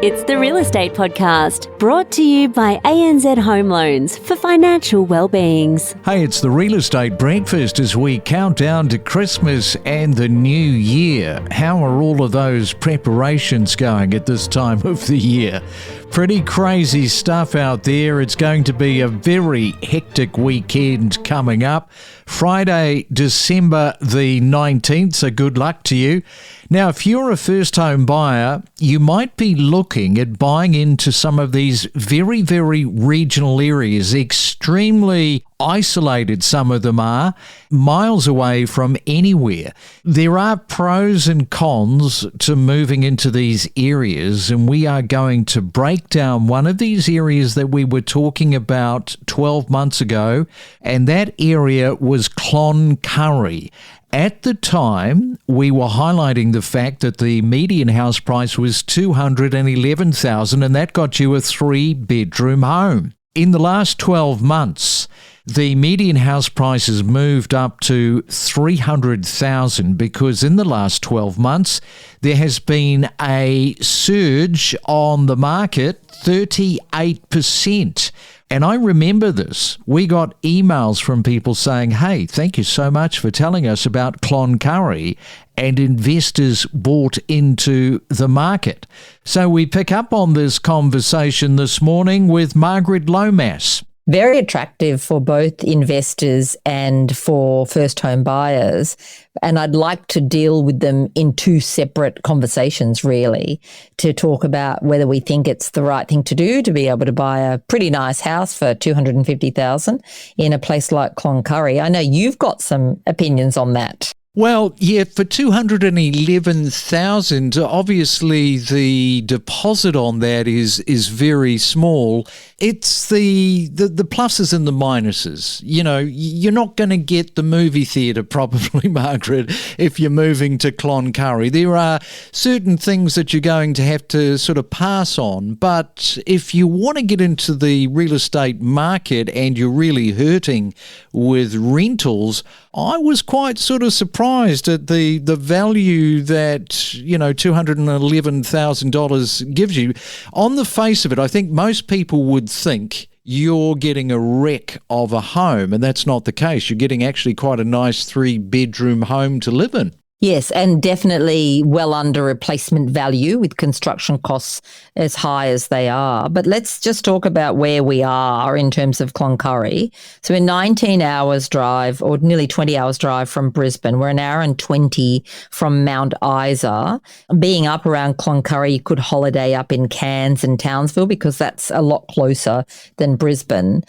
It's the Real Estate Podcast, brought to you by ANZ Home Loans for financial well-beings. Hey, it's the Real Estate Breakfast as we count down to Christmas and the new year. How are all of those preparations going at this time of the year? Pretty crazy stuff out there. It's going to be a very hectic weekend coming up. Friday, December the 19th, so good luck to you. Now, if you're a first home buyer, you might be looking at buying into some of these very, very regional areas, extremely isolated some of them are, miles away from anywhere. There are pros and cons to moving into these areas, and we are going to break down one of these areas that we were talking about 12 months ago, and that area was Cloncurry. At the time, we were highlighting the fact that the median house price was $211,000, and that got you a 3-bedroom home. In the last 12 months, the median house price has moved up to $300,000 because in the last 12 months, there has been a surge on the market, 38%. And I remember this. We got emails from people saying, hey, thank you so much for telling us about Cloncurry, and investors bought into the market. So we pick up on this conversation this morning with Margaret Lomas. Very attractive for both investors and for first home buyers. And I'd like to deal with them in two separate conversations, really, to talk about whether we think it's the right thing to do to be able to buy a pretty nice house for $250,000 in a place like Cloncurry. I know you've got some opinions on that. Well, yeah, for $211,000, obviously the deposit on that is very small. It's the pluses and the minuses. You know, you're not going to get the movie theatre probably, Margaret, if you're moving to Cloncurry. There are certain things that you're going to have to sort of pass on. But if you want to get into the real estate market and you're really hurting with rentals, I was quite sort of surprised at the value that, you know, $211,000 gives you. On the face of it, I think most people would think you're getting a wreck of a home, and that's not the case. You're getting actually quite a nice 3-bedroom home to live in. Yes, and definitely well under replacement value with construction costs as high as they are. But let's just talk about where we are in terms of Cloncurry. So we're 19 hours drive, or nearly 20 hours drive from Brisbane. We're an hour and 20 from Mount Isa. Being up around Cloncurry, you could holiday up in Cairns and Townsville because that's a lot closer than Brisbane.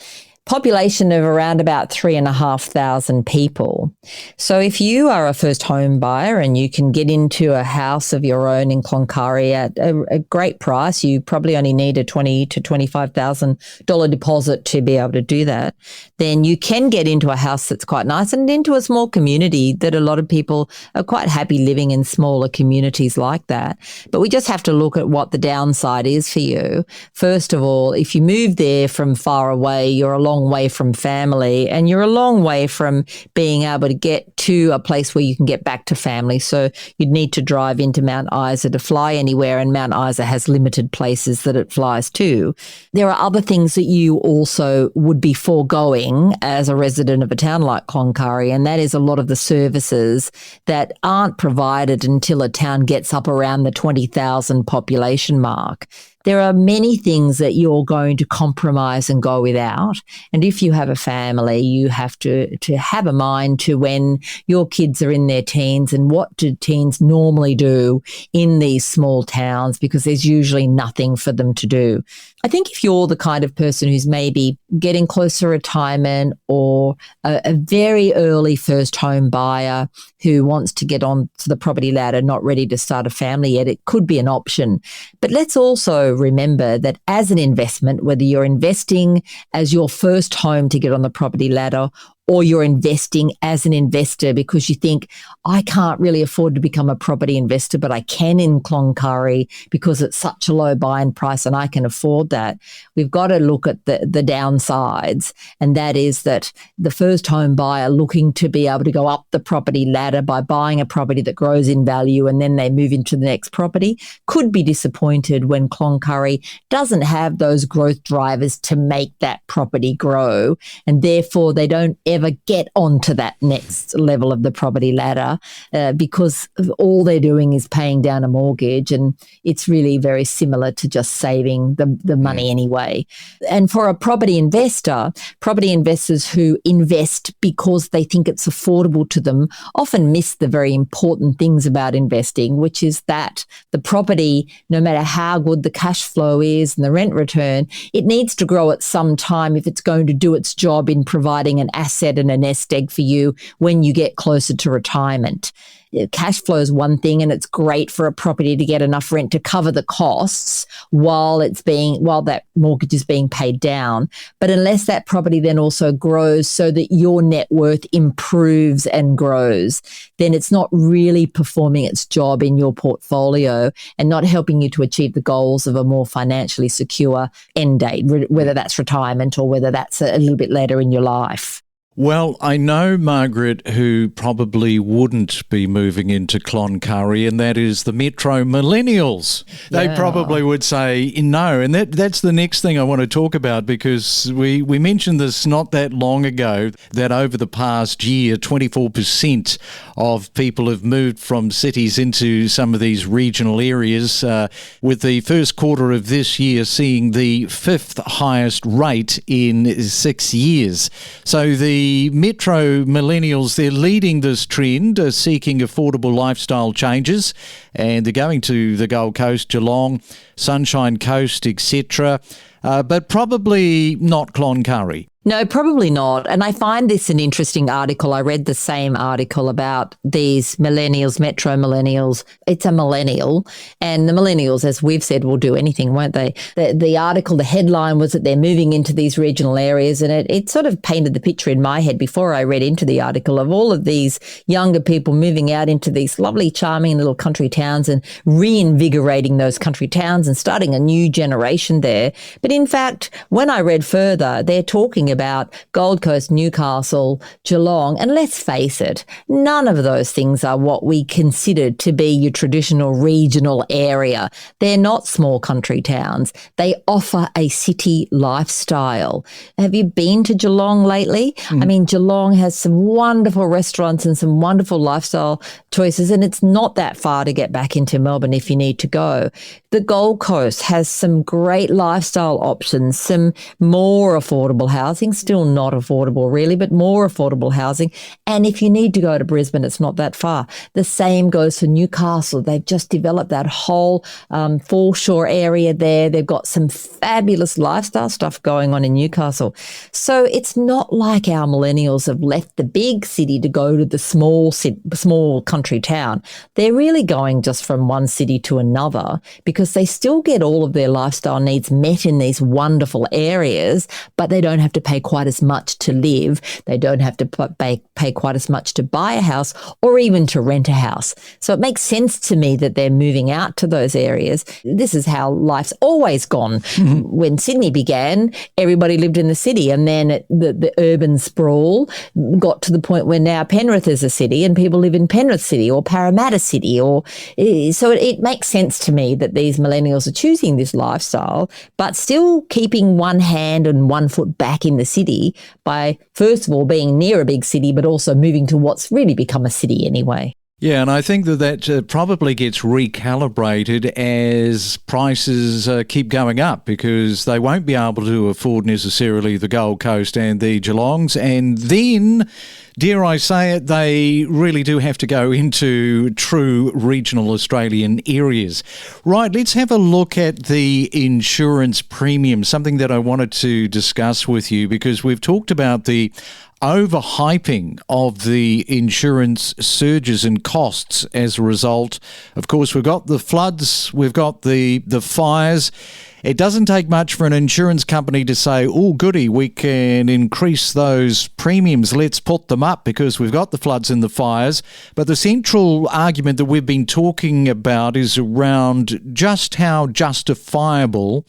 Population of around about 3,500 people. So if you are a first home buyer and you can get into a house of your own in Cloncurry at a great price, you probably only need a $20,000 to $25,000 deposit to be able to do that, then you can get into a house that's quite nice and into a small community that a lot of people are quite happy living in, smaller communities like that. But we just have to look at what the downside is for you. First of all, if you move there from far away, you're a long way from family, and you're a long way from being able to get to a place where you can get back to family. So you'd need to drive into Mount Isa to fly anywhere, and Mount Isa has limited places that it flies to. There are other things that you also would be foregoing as a resident of a town like Cloncurry, and that is a lot of the services that aren't provided until a town gets up around the 20,000 population mark. There are many things that you're going to compromise and go without. And if you have a family, you have to have a mind to when your kids are in their teens and what do teens normally do in these small towns, because there's usually nothing for them to do. I think if you're the kind of person who's maybe getting close to retirement or a very early first home buyer who wants to get on to the property ladder, not ready to start a family yet, it could be an option. But let's also remember that as an investment, whether you're investing as your first home to get on the property ladder or you're investing as an investor because you think, I can't really afford to become a property investor, but I can in Cloncurry because it's such a low buying price and I can afford that. We've got to look at the downsides, and that is that the first home buyer looking to be able to go up the property ladder by buying a property that grows in value and then they move into the next property could be disappointed when Cloncurry doesn't have those growth drivers to make that property grow, and therefore they don't ever get onto that next level of the property ladder because all they're doing is paying down a mortgage, and it's really very similar to just saving the money anyway. And for a property investor, property investors who invest because they think it's affordable to them often miss the very important things about investing, which is that the property, no matter how good the cash flow is and the rent return, it needs to grow at some time if it's going to do its job in providing an asset and a nest egg for you when you get closer to retirement. Cash flow is one thing, and it's great for a property to get enough rent to cover the costs while that mortgage is being paid down. But unless that property then also grows so that your net worth improves and grows, then it's not really performing its job in your portfolio and not helping you to achieve the goals of a more financially secure end date, whether that's retirement or whether that's a little bit later in your life. Well, I know, Margaret, who probably wouldn't be moving into Cloncurry, and that is the Metro Millennials. Yeah. They probably would say no, and that's the next thing I want to talk about, because we mentioned this not that long ago, that over the past year, 24% of people have moved from cities into some of these regional areas, with the first quarter of this year seeing the fifth highest rate in 6 years. So the Metro Millennials, they're leading this trend, seeking affordable lifestyle changes, and they're going to the Gold Coast, Geelong, Sunshine Coast, etc., but probably not Cloncurry. No, probably not. And I find this an interesting article. I read the same article about these millennials, Metro Millennials. It's a millennial. And the millennials, as we've said, will do anything, won't they? The article, the headline was that they're moving into these regional areas. And it sort of painted the picture in my head before I read into the article of all of these younger people moving out into these lovely, charming little country towns and reinvigorating those country towns and starting a new generation there. But in fact, when I read further, they're talking about Gold Coast, Newcastle, Geelong, and let's face it, none of those things are what we consider to be your traditional regional area. They're not small country towns. They offer a city lifestyle. Have you been to Geelong lately? I mean, Geelong has some wonderful restaurants and some wonderful lifestyle choices, and it's not that far to get back into Melbourne if you need to go. The Gold Coast has some great lifestyle options, some more affordable housing, still not affordable really, but more affordable housing. And if you need to go to Brisbane, it's not that far. The same goes for Newcastle. They've just developed that whole foreshore area there. They've got some fabulous lifestyle stuff going on in Newcastle. So it's not like our millennials have left the big city to go to the small country town. They're really going just from one city to another because they still get all of their lifestyle needs met in these wonderful areas, but they don't have to pay quite as much to live. They don't have to pay quite as much to buy a house or even to rent a house. So it makes sense to me that they're moving out to those areas. This is how life's always gone. Mm-hmm. When Sydney began, everybody lived in the city, and then the urban sprawl got to the point where now Penrith is a city and people live in Penrith City or Parramatta City. So it makes sense to me that these millennials are choosing this lifestyle, but still keeping one hand and one foot back in the city by, first of all, being near a big city, but also moving to what's really become a city anyway. Yeah, and I think that probably gets recalibrated as prices keep going up, because they won't be able to afford necessarily the Gold Coast and the Geelongs. And then, dare I say it, they really do have to go into true regional Australian areas. Right, let's have a look at the insurance premium, something that I wanted to discuss with you, because we've talked about the overhyping of the insurance surges and costs as a result. Of course, we've got the floods, we've got the fires. It doesn't take much for an insurance company to say, oh, goody, we can increase those premiums. Let's put them up because we've got the floods and the fires. But the central argument that we've been talking about is around just how justifiable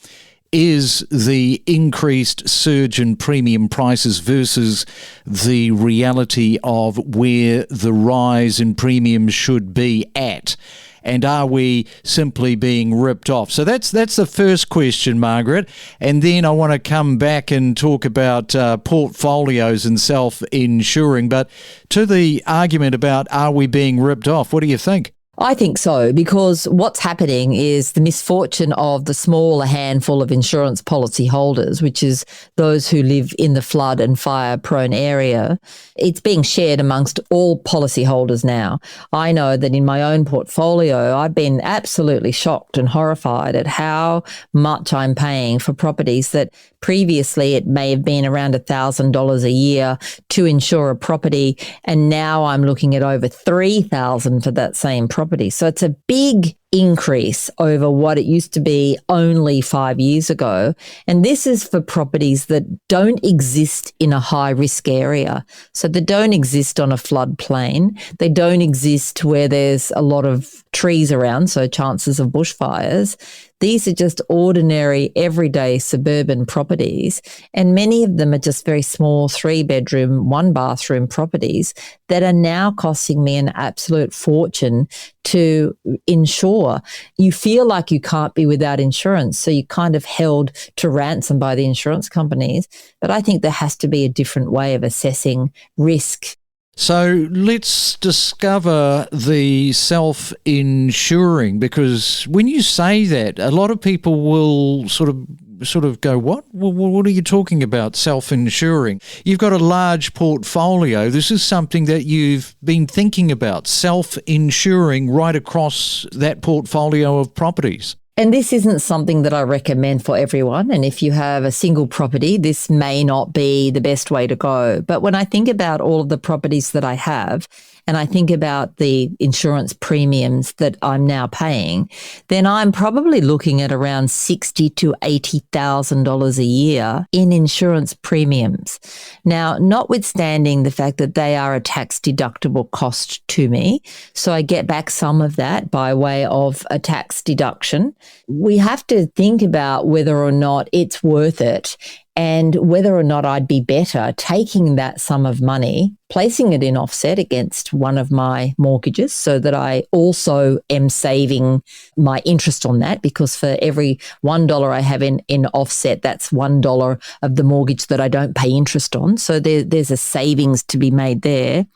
is the increased surge in premium prices versus the reality of where the rise in premiums should be at. And are we simply being ripped off? So that's the first question, Margaret. And then I want to come back and talk about portfolios and self-insuring. But to the argument about are we being ripped off, what do you think? I think so, because what's happening is the misfortune of the smaller handful of insurance policy holders, which is those who live in the flood and fire prone area. It's being shared amongst all policy holders now. I know that in my own portfolio, I've been absolutely shocked and horrified at how much I'm paying for properties that previously it may have been around $1,000 a year to insure a property, and now I'm looking at over $3,000 for that same property. So it's a big increase over what it used to be only 5 years ago. And this is for properties that don't exist in a high risk area. So they don't exist on a floodplain. They don't exist where there's a lot of trees around, so chances of bushfires. These are just ordinary, everyday suburban properties, and many of them are just very small 3-bedroom, 1-bathroom properties that are now costing me an absolute fortune to insure. You feel like you can't be without insurance, so you're kind of held to ransom by the insurance companies. But I think there has to be a different way of assessing risk. So let's discover the self-insuring, because when you say that, a lot of people will sort of go, what? What are you talking about, self-insuring? You've got a large portfolio. This is something that you've been thinking about, self-insuring right across that portfolio of properties. And this isn't something that I recommend for everyone. And if you have a single property, this may not be the best way to go. But when I think about all of the properties that I have, and I think about the insurance premiums that I'm now paying, then I'm probably looking at around $60,000 to $80,000 a year in insurance premiums. Now, notwithstanding the fact that they are a tax deductible cost to me, so I get back some of that by way of a tax deduction, we have to think about whether or not it's worth it, and whether or not I'd be better taking that sum of money, placing it in offset against one of my mortgages so that I also am saving my interest on that, because for every $1 I have in offset, that's $1 of the mortgage that I don't pay interest on. So there's a savings to be made there.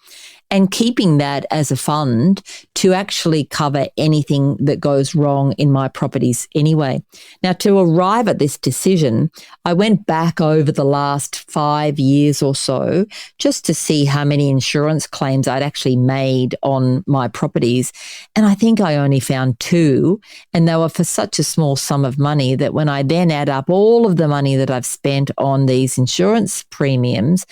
And keeping that as a fund to actually cover anything that goes wrong in my properties anyway. Now, to arrive at this decision, I went back over the last 5 years or so just to see how many insurance claims I'd actually made on my properties. And I think I only found 2, and they were for such a small sum of money that when I then add up all of the money that I've spent on these insurance premiums,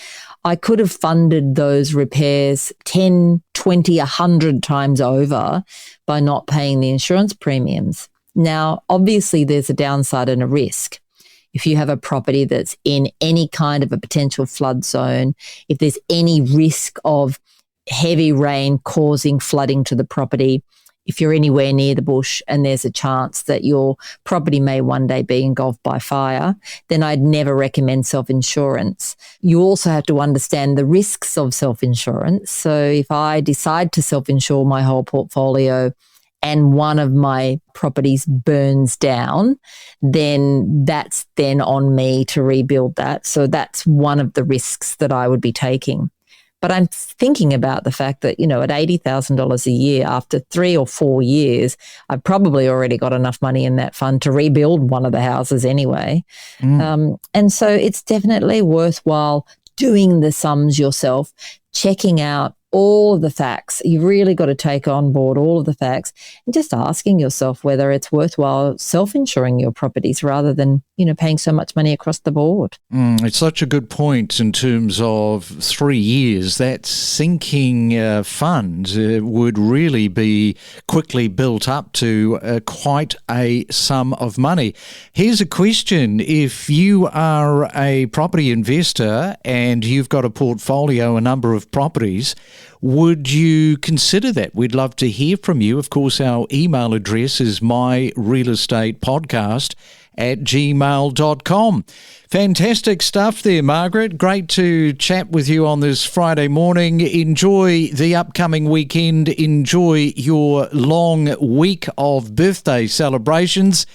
I could have funded those repairs 10, 20, 100 times over by not paying the insurance premiums. Now, obviously, there's a downside and a risk. If you have a property that's in any kind of a potential flood zone, if there's any risk of heavy rain causing flooding to the property, if you're anywhere near the bush and there's a chance that your property may one day be engulfed by fire, then I'd never recommend self-insurance. You also have to understand the risks of self-insurance. So if I decide to self-insure my whole portfolio and one of my properties burns down, then that's then on me to rebuild that. So that's one of the risks that I would be taking. But I'm thinking about the fact that, at $80,000 a year, after 3 or 4 years, I've probably already got enough money in that fund to rebuild one of the houses anyway. And so it's definitely worthwhile doing the sums yourself, checking out all of the facts. You've really got to take on board all of the facts and just asking yourself whether it's worthwhile self-insuring your properties rather than, paying so much money across the board. It's such a good point in terms of 3 years. That sinking fund would really be quickly built up to quite a sum of money. Here's a question. If you are a property investor and you've got a portfolio, a number of properties, would you consider that? We'd love to hear from you. Of course, our email address is myrealestatepodcast@gmail.com. Fantastic stuff there, Margaret. Great to chat with you on this Friday morning. Enjoy the upcoming weekend. Enjoy your long week of birthday celebrations.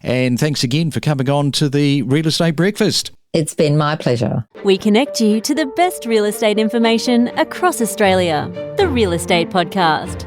And thanks again for coming on to the Real Estate Breakfast. It's been my pleasure. We connect you to the best real estate information across Australia. The Real Estate Podcast.